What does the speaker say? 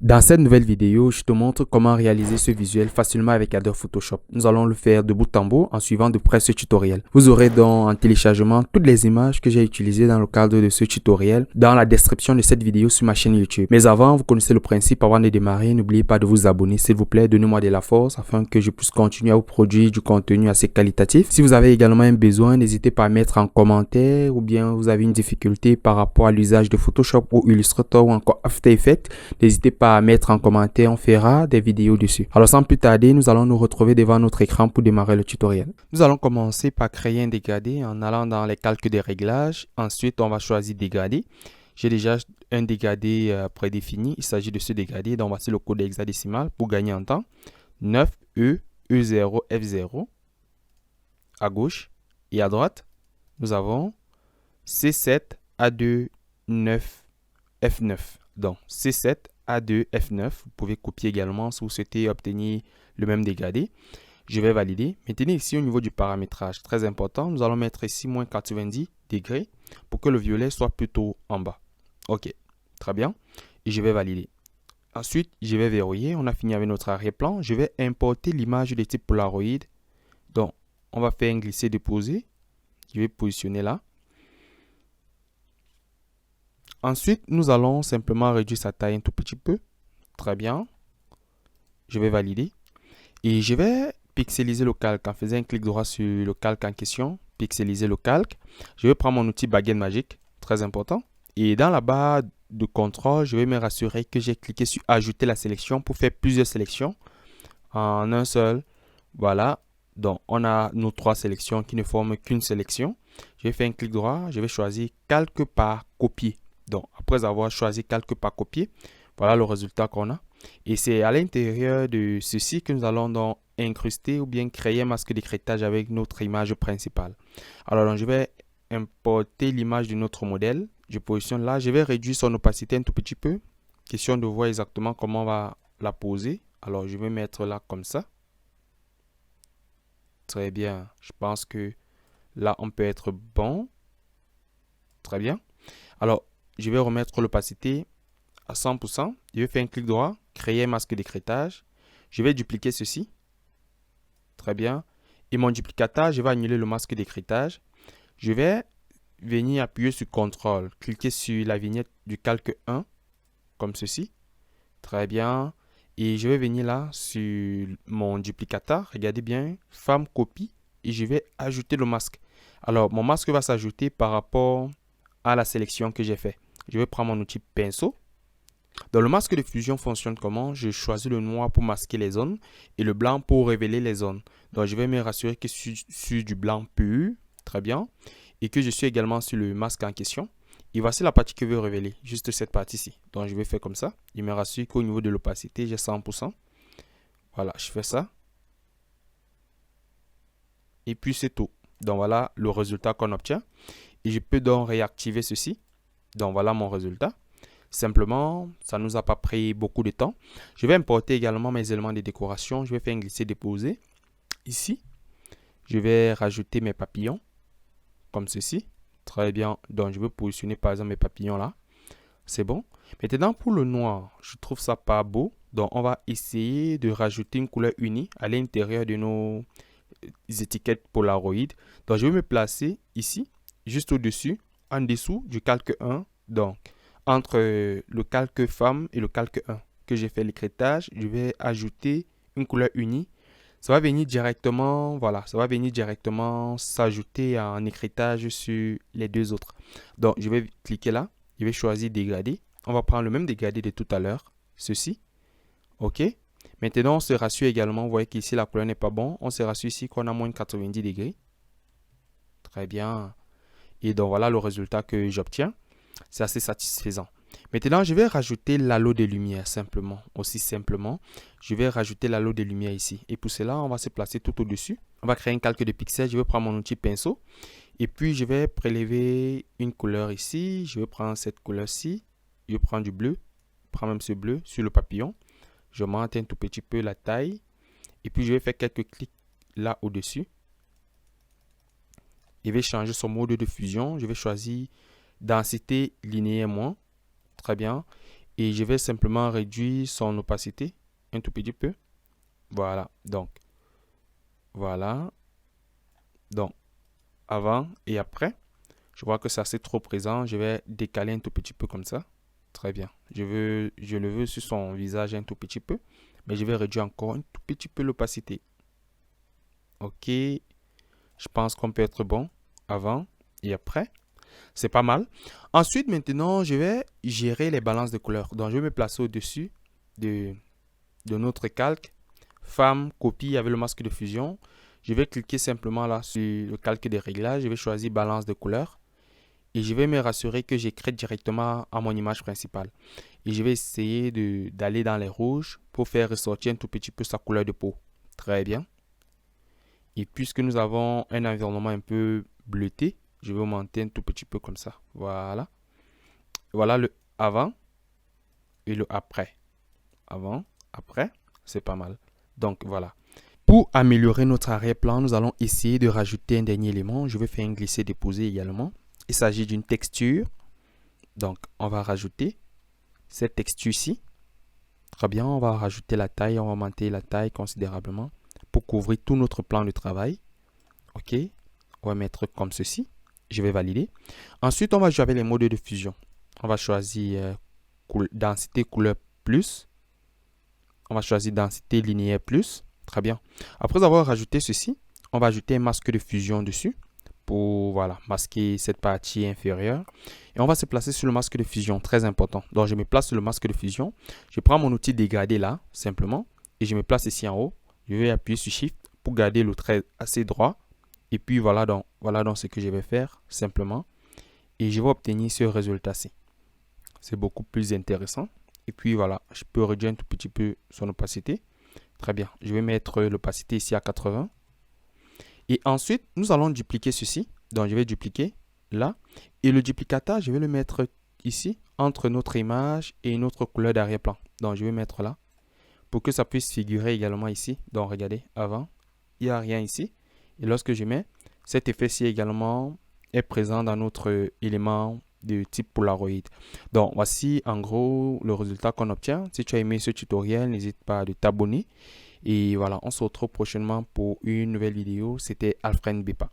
Dans cette nouvelle vidéo, je te montre comment réaliser ce visuel facilement avec Adobe Photoshop. Nous allons le faire de bout en bout en suivant de près ce tutoriel. Vous aurez donc en téléchargement toutes les images que j'ai utilisées dans le cadre de ce tutoriel dans la description de cette vidéo sur ma chaîne YouTube. Mais avant, vous connaissez le principe, avant de démarrer, n'oubliez pas de vous abonner s'il vous plaît, donnez-moi de la force afin que je puisse continuer à vous produire du contenu assez qualitatif. Si vous avez également un besoin, n'hésitez pas à mettre en commentaire ou bien vous avez une difficulté par rapport à l'usage de Photoshop ou Illustrator ou encore After Effects, n'hésitez pas à mettre en commentaire, on fera des vidéos dessus. Alors sans plus tarder, nous allons nous retrouver devant notre écran pour démarrer le tutoriel. Nous allons commencer par créer un dégradé en allant dans les calques des réglages. Ensuite, on va choisir dégradé. J'ai déjà un dégradé prédéfini. Il s'agit de ce dégradé. Donc voici le code hexadécimal pour gagner en temps. 9E, E0, F0 à gauche et à droite. Nous avons C7, A2, 9, F9. Donc C7, A2, F9. Vous pouvez copier également si vous souhaitez obtenir le même dégradé. Je vais valider. Maintenant ici au niveau du paramétrage, très important, nous allons mettre ici moins 90 degrés pour que le violet soit plutôt en bas. Ok, très bien. Et je vais valider. Ensuite, je vais verrouiller. On a fini avec notre arrière-plan. Je vais importer l'image de type Polaroid. Donc, on va faire un glisser-déposer. Je vais positionner là. Ensuite, nous allons simplement réduire sa taille un tout petit peu. Très bien. Je vais valider. Et je vais pixeliser le calque en faisant un clic droit sur le calque en question. Pixeliser le calque. Je vais prendre mon outil baguette magique. Très important. Et dans la barre de contrôle, je vais me rassurer que j'ai cliqué sur ajouter la sélection pour faire plusieurs sélections en un seul. Voilà. Donc, on a nos trois sélections qui ne forment qu'une sélection. Je vais faire un clic droit. Je vais choisir calque par copier. Donc, après avoir choisi calque par copier, voilà le résultat qu'on a. Et c'est à l'intérieur de ceci que nous allons donc incruster ou bien créer un masque d'écrêtage avec notre image principale. Alors, donc, je vais importer l'image de notre modèle. Je positionne là. Je vais réduire son opacité un tout petit peu. Question de voir exactement comment on va la poser. Alors, je vais mettre là comme ça. Très bien. Je pense que là, on peut être bon. Très bien. Alors, je vais remettre l'opacité à 100%. Je vais faire un clic droit, créer un masque d'écrêtage. Je vais dupliquer ceci. Très bien. Et mon duplicateur, je vais annuler le masque d'écrêtage. Je vais venir appuyer sur CTRL, cliquer sur la vignette du calque 1, comme ceci. Très bien. Et je vais venir là sur mon duplicateur. Regardez bien, femme copie. Et je vais ajouter le masque. Alors, mon masque va s'ajouter par rapport à la sélection que j'ai fait. Je vais prendre mon outil pinceau. Dans le masque de fusion fonctionne comment? Je choisis le noir pour masquer les zones et le blanc pour révéler les zones. Donc, je vais me rassurer que je suis sur du blanc pur. Très bien. Et que je suis également sur le masque en question. Et voici la partie que je veux révéler. Juste cette partie-ci. Donc, je vais faire comme ça. Je me rassure qu'au niveau de l'opacité, j'ai 100%. Voilà, je fais ça. Et puis, c'est tout. Donc, voilà le résultat qu'on obtient. Et je peux donc réactiver ceci. Donc, voilà mon résultat. Simplement, ça ne nous a pas pris beaucoup de temps. Je vais importer également mes éléments de décoration. Je vais faire un glisser-déposer. Ici, je vais rajouter mes papillons. Comme ceci. Très bien. Donc, je vais positionner par exemple mes papillons là. C'est bon. Maintenant, pour le noir, je trouve ça pas beau. Donc, on va essayer de rajouter une couleur unie à l'intérieur de nos étiquettes Polaroid. Donc, je vais me placer ici, juste au-dessus, en dessous du calque 1. Donc, entre le calque femme et le calque 1 que j'ai fait l'écrêtage, je vais ajouter une couleur unie. Ça va venir directement, voilà, ça va venir directement s'ajouter en écrêtage sur les deux autres. Donc, je vais cliquer là, je vais choisir dégradé. On va prendre le même dégradé de tout à l'heure, ceci. OK. Maintenant, on se rassure également, vous voyez qu'ici la couleur n'est pas bon. On se rassure ici qu'on a moins de 90 degrés. Très bien. Et donc, voilà le résultat que j'obtiens. C'est assez satisfaisant. Maintenant, je vais rajouter l'halo de lumière simplement. Aussi simplement, je vais rajouter l'halo de lumière ici. Et pour cela, on va se placer tout au-dessus. On va créer un calque de pixels. Je vais prendre mon outil pinceau. Et puis, je vais prélever une couleur ici. Je vais prendre cette couleur-ci. Je prends du bleu. Je prends même ce bleu sur le papillon. Je monte un tout petit peu la taille. Et puis, je vais faire quelques clics là au-dessus. Je vais changer son mode de fusion. Je vais choisir densité linéaire moins. Très bien. Et je vais simplement réduire son opacité un tout petit peu. Voilà, donc, voilà. Donc, avant et après. Je vois que c'est assez trop présent. Je vais décaler un tout petit peu comme ça. Très bien. Je le veux sur son visage un tout petit peu. Mais je vais réduire encore un tout petit peu l'opacité. Ok. Je pense qu'on peut être bon avant et après. C'est pas mal. Ensuite, maintenant, je vais gérer les balances de couleurs. Donc, je vais me placer au-dessus de notre calque. Femme, copie avec le masque de fusion. Je vais cliquer simplement là sur le calque des réglages. Je vais choisir balance de couleurs. Et je vais me rassurer que j'écris directement à mon image principale. Et je vais essayer d'aller dans les rouges pour faire ressortir un tout petit peu sa couleur de peau. Très bien. Et puisque nous avons un environnement un peu bleuté, je vais augmenter un tout petit peu comme ça. Voilà. Voilà le avant et le après. Avant, après, c'est pas mal. Donc voilà. Pour améliorer notre arrière-plan, nous allons essayer de rajouter un dernier élément. Je vais faire un glisser-déposer également. Il s'agit d'une texture. Donc, on va rajouter cette texture-ci. Très bien, on va rajouter la taille. On va augmenter la taille considérablement pour couvrir tout notre plan de travail. OK. On va mettre comme ceci. Je vais valider. Ensuite, on va jouer avec les modes de fusion. On va choisir densité couleur plus. On va choisir densité linéaire plus. Très bien. Après avoir rajouté ceci, on va ajouter un masque de fusion dessus pour voilà, masquer cette partie inférieure. Et on va se placer sur le masque de fusion, très important. Donc, je me place sur le masque de fusion. Je prends mon outil dégradé là, simplement. Et je me place ici en haut. Je vais appuyer sur Shift pour garder le trait assez droit. Et puis, voilà donc ce que je vais faire, simplement. Et je vais obtenir ce résultat-ci. C'est beaucoup plus intéressant. Et puis, voilà, je peux réduire un tout petit peu son opacité. Très bien. Je vais mettre l'opacité ici à 80. Et ensuite, nous allons dupliquer ceci. Donc, je vais dupliquer là. Et le duplicateur, je vais le mettre ici, entre notre image et notre couleur d'arrière-plan. Donc, je vais mettre là, pour que ça puisse figurer également ici. Donc, regardez, avant, il n'y a rien ici. Et lorsque je mets, cet effet-ci également est présent dans notre élément de type Polaroid. Donc, voici en gros le résultat qu'on obtient. Si tu as aimé ce tutoriel, n'hésite pas à t'abonner. Et voilà, on se retrouve prochainement pour une nouvelle vidéo. C'était Alfred Bepa.